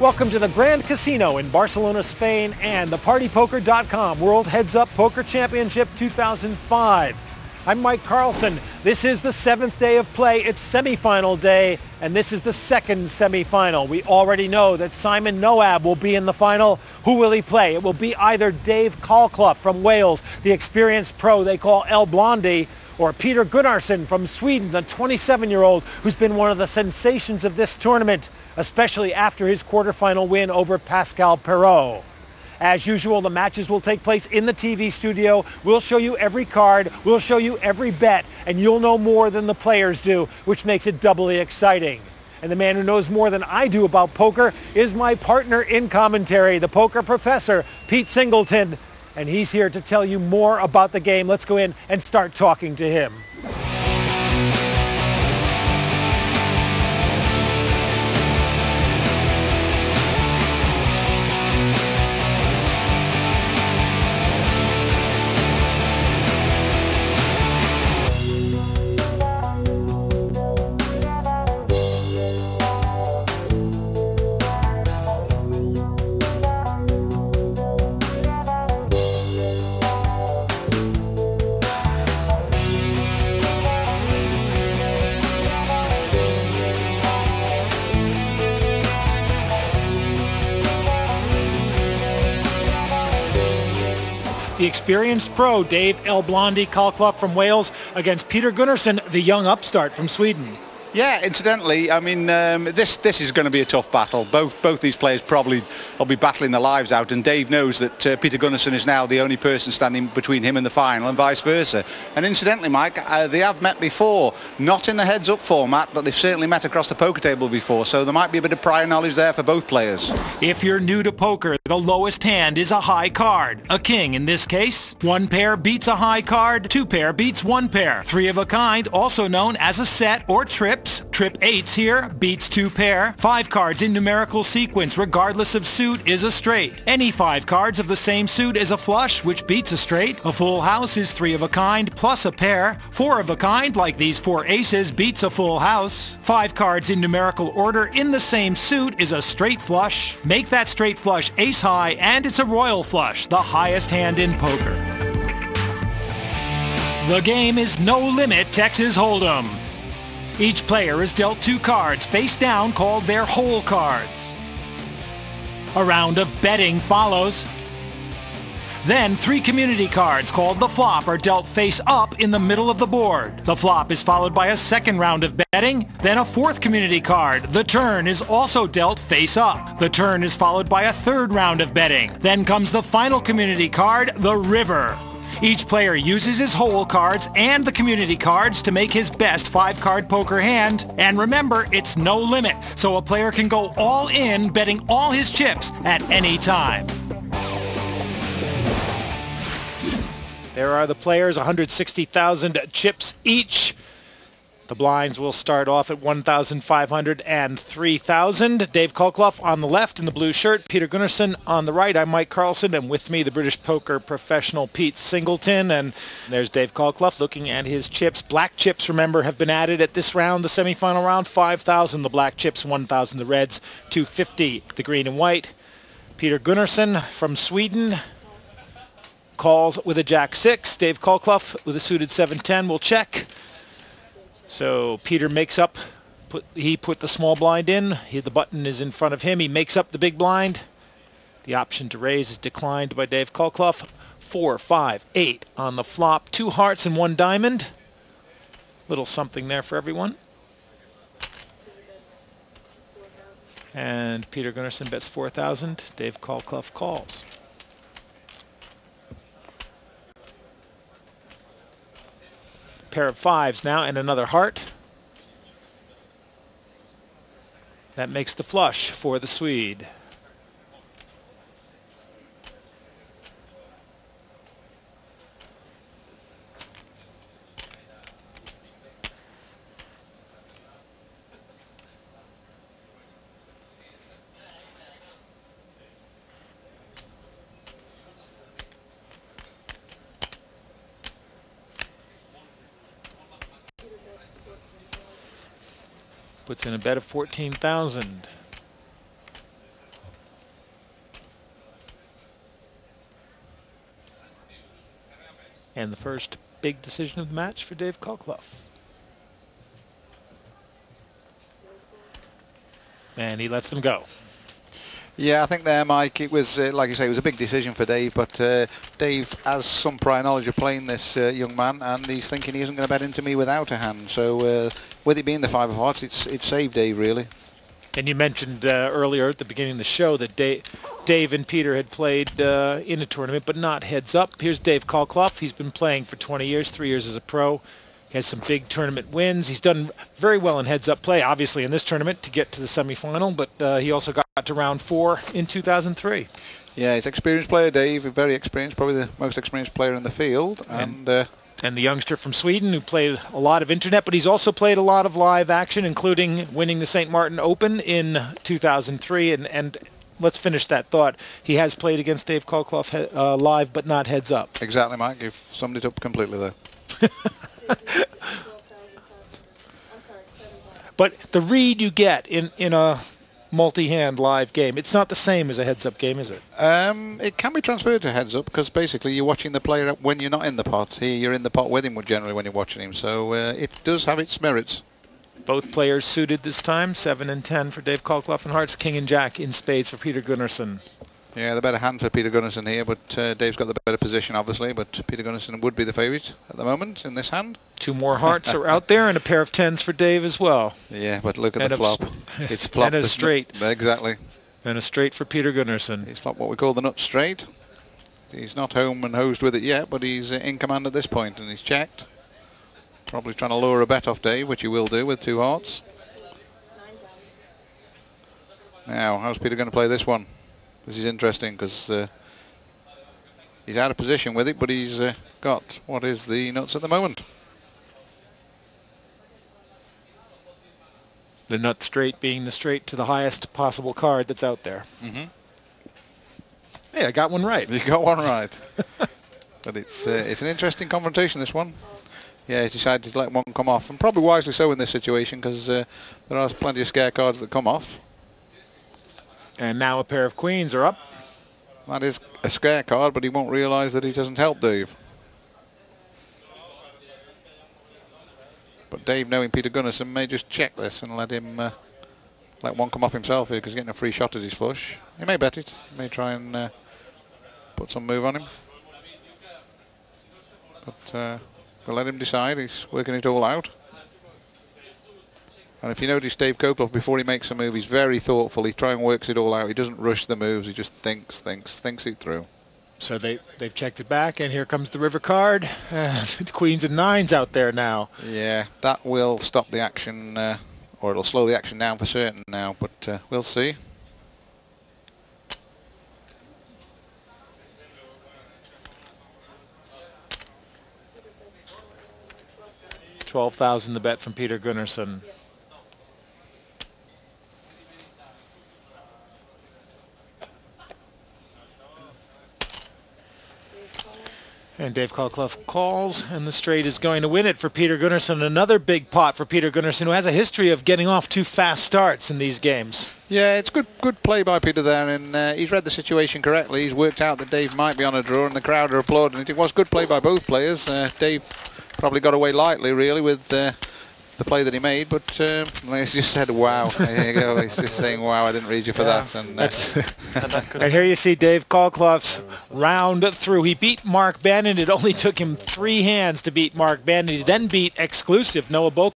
Welcome to the Grand Casino in Barcelona, Spain, and the PartyPoker.com World Heads Up Poker Championship 2005. I'm Mike Carlson. This is the 7th day of play. It's semifinal day, and this is the second semifinal. We already know that Simon Noab will be in the final. Who will he play? It will be either Dave Kalkloff from Wales, the experienced pro they call El Blondie, or Peter Gunnarsson from Sweden, the 27-year-old who's been one of the sensations of this tournament, especially after his quarterfinal win over Pascal Perrault. As usual, the matches will take place in the TV studio. We'll show you every card, we'll show you every bet, and you'll know more than the players do, which makes it doubly exciting. And the man who knows more than I do about poker is my partner in commentary, the poker professor, Pete Singleton. And he's here to tell you more about the game. Let's go in and start talking to him. The experienced pro, Dave El Blondie Kalkloff from Wales, against Peter Gunnarsson, the young upstart from Sweden. Yeah, incidentally, I mean, this is going to be a tough battle. Both these players probably will be battling their lives out, and Dave knows that Peter Gunnarsson is now the only person standing between him and the final, and vice versa. And incidentally, Mike, they have met before, not in the heads-up format, but they've certainly met across the poker table before, so there might be a bit of prior knowledge there for both players. If you're new to poker, the lowest hand is a high card, a king in this case. One pair beats a high card, two pair beats one pair. Three of a kind, also known as a set or trip. Trip 8s here beats two pair. 5 cards in numerical sequence regardless of suit is a straight. Any 5 cards of the same suit is a flush, which beats a straight. A full house is 3 of a kind plus a pair. 4 of a kind, like these 4 aces, beats a full house. 5 cards in numerical order in the same suit is a straight flush. Make that straight flush ace high and it's a royal flush, the highest hand in poker. The game is No Limit Texas Hold'em. Each player is dealt 2 cards face down called their hole cards. A round of betting follows. Then 3 community cards called the flop are dealt face up in the middle of the board. The flop is followed by a second round of betting, then a 4th community card. The turn is also dealt face up. The turn is followed by a 3rd round of betting. Then comes the final community card, the river. Each player uses his hole cards and the community cards to make his best 5-card poker hand. And remember, it's no limit, so a player can go all in, betting all his chips at any time. There are the players, 160,000 chips each. The blinds will start off at 1,500 and 3,000. Dave Kalkloff on the left in the blue shirt, Peter Gunnarsson on the right. I'm Mike Carlson, and with me the British poker professional Pete Singleton. And there's Dave Kalkloff looking at his chips. Black chips, remember, have been added at this round, the semifinal round. 5,000 the black chips, 1,000 the reds, 250 the green and white. Peter Gunnarsson from Sweden calls with a jack-6. Dave Kalkloff with a suited 7-10 will check. So Peter makes up, he put the small blind in. The button is in front of him. He makes up the big blind. The option to raise is declined by Dave Kalkloff. 4, 5, 8 on the flop. 2 hearts and 1 diamond. Little something there for everyone. And Peter Gunnarsson bets 4,000. Dave Kalkloff calls. Pair of 5s now and another heart. That makes the flush for the Swede. Puts in a bet of 14,000. And the first big decision of the match for Dave Colclough. And he lets them go. Yeah, I think there, Mike, it was, like you say, it was a big decision for Dave, but Dave has some prior knowledge of playing this young man, and he's thinking he isn't going to bet into me without a hand. So with it being the 5 of hearts, it saved Dave, really. And you mentioned earlier at the beginning of the show that Dave and Peter had played in a tournament, but not heads up. Here's Dave Colclough. He's been playing for 20 years, 3 years as a pro. He has some big tournament wins. He's done very well in heads-up play, obviously, in this tournament to get to the semifinal, but he also got to round 4 in 2003. Yeah, he's an experienced player, Dave, very experienced, probably the most experienced player in the field. And the youngster from Sweden who played a lot of internet, but he's also played a lot of live action, including winning the St. Martin Open in 2003. And let's finish that thought. He has played against Dave Colclough live, but not heads up. Exactly, Mike. You've summed it up completely there. But the read you get in a multi-hand live game, it's not the same as a heads-up game, is it? It can be transferred to heads-up because basically you're watching the player when you're not in the pot. Here you're in the pot with him generally when you're watching him, so it does have its merits. Both players suited this time, 7 and 10 for Dave Colclough and hearts, King and Jack in spades for Peter Gunnarsson. Yeah, the better hand for Peter Gunnarsson here, but Dave's got the better position, obviously, but Peter Gunnarsson would be the favourite at the moment in this hand. 2 more hearts are out there and a pair of 10s for Dave as well. Yeah, but look at the flop. It's flopped. And a straight. Exactly. And a straight for Peter Gunnarsson. He's flopped what we call the nut straight. He's not home and hosed with it yet, but he's in command at this point, and he's checked. Probably trying to lure a bet off Dave, which he will do with 2 hearts. Now, how's Peter going to play this one? This is interesting because he's out of position with it, but he's got what is the nuts at the moment. The nut straight being the straight to the highest possible card that's out there. Mm-hmm. Hey, I got one right. You got one right. But it's an interesting confrontation, this one. Yeah, he's decided to let one come off, and probably wisely so in this situation because there are plenty of scare cards that come off. And now a pair of queens are up. That is a scare card, but he won't realise that he doesn't help Dave. But Dave, knowing Peter Gunnarsson, may just check this and let him let one come off himself here because he's getting a free shot at his flush. He may bet it. He may try and put some move on him. But we'll let him decide. He's working it all out. And if you notice Dave Colclough, before he makes a move, he's very thoughtful. He tries and works it all out. He doesn't rush the moves. He just thinks it through. So they've checked it back, and here comes the river card. The queens and nines out there now. Yeah, that will stop the action, or it'll slow the action down for certain now, but we'll see. $12,000 the bet from Peter Gunnarsson. And Dave Colclough calls, and the straight is going to win it for Peter Gunnarsson. Another big pot for Peter Gunnarsson, who has a history of getting off to fast starts in these games. Yeah, it's good play by Peter there, and he's read the situation correctly. He's worked out that Dave might be on a draw, and the crowd are applauding it. It was good play by both players. Dave probably got away lightly, really, with the play that he made, but he's just said, wow. There you go. He's just saying, wow, I didn't read you for that. And, and here you see Dave Colclough's round through. He beat Mark Bannon. It only took him 3 hands to beat Mark Bannon. He then beat exclusive Noah Boca.